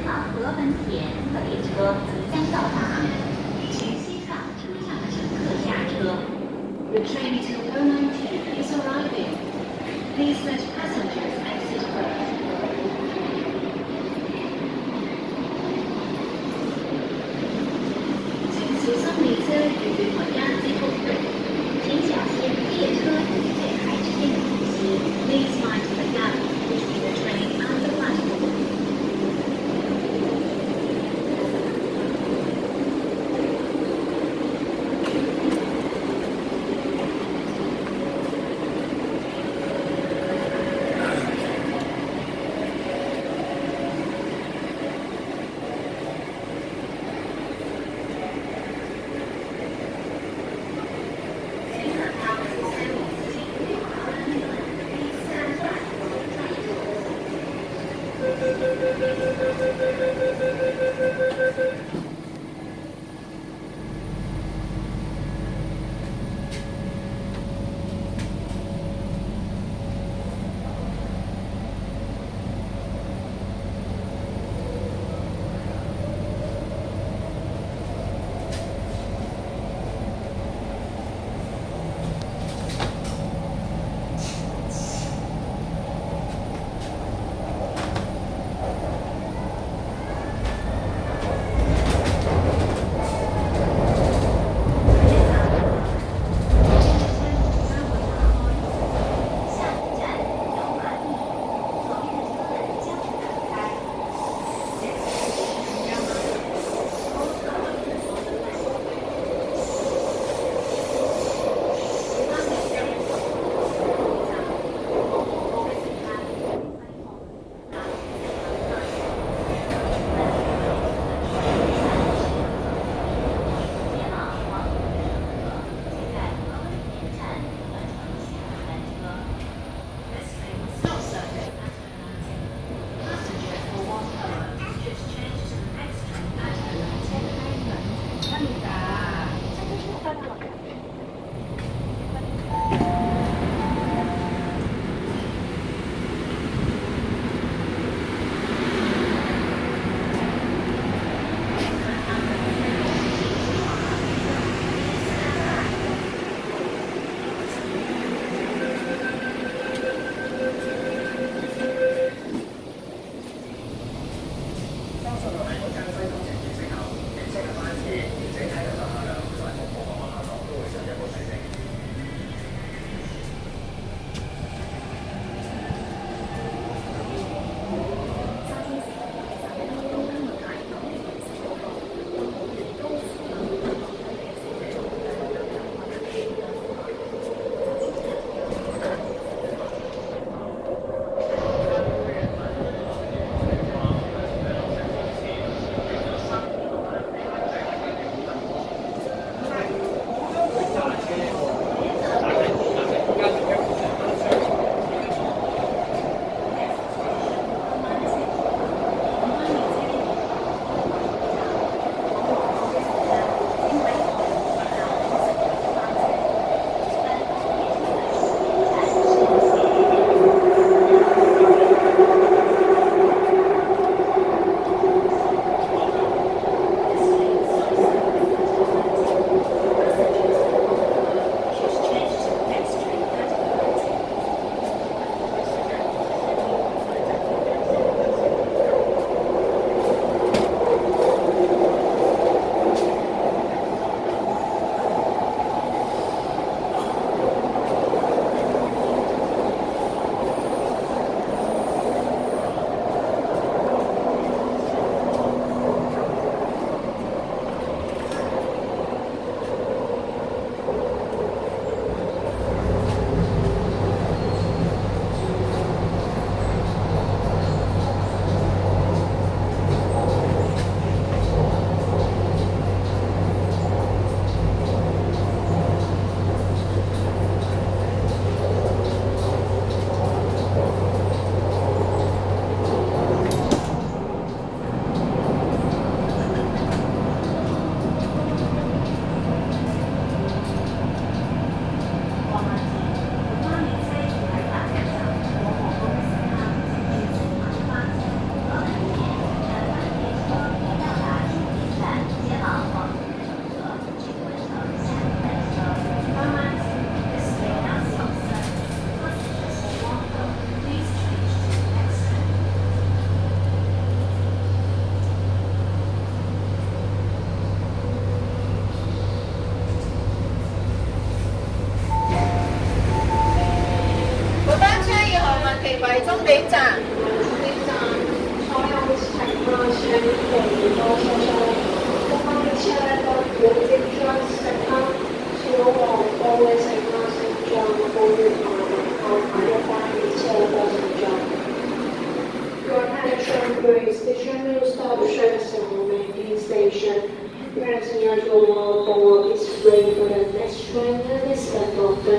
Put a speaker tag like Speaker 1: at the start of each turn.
Speaker 1: 马河本田的列车即将到达，请西上车下的乘客下车。The train to O92 is arriving. Please let passengers exit first. 请小心列車與月台間接駁區，請小心列車與月台之間的空隙。Please mind the gap between the train and the platform.
Speaker 2: 请隊長。
Speaker 3: 朝阳采纳先给高校校我帮你下来的有这张采纳，是由我高位采纳先装公寓还有帮你下来的先装。Your attention please. Station will stop service at Main Station. Your next near to the wall is ready for the next train at the step of the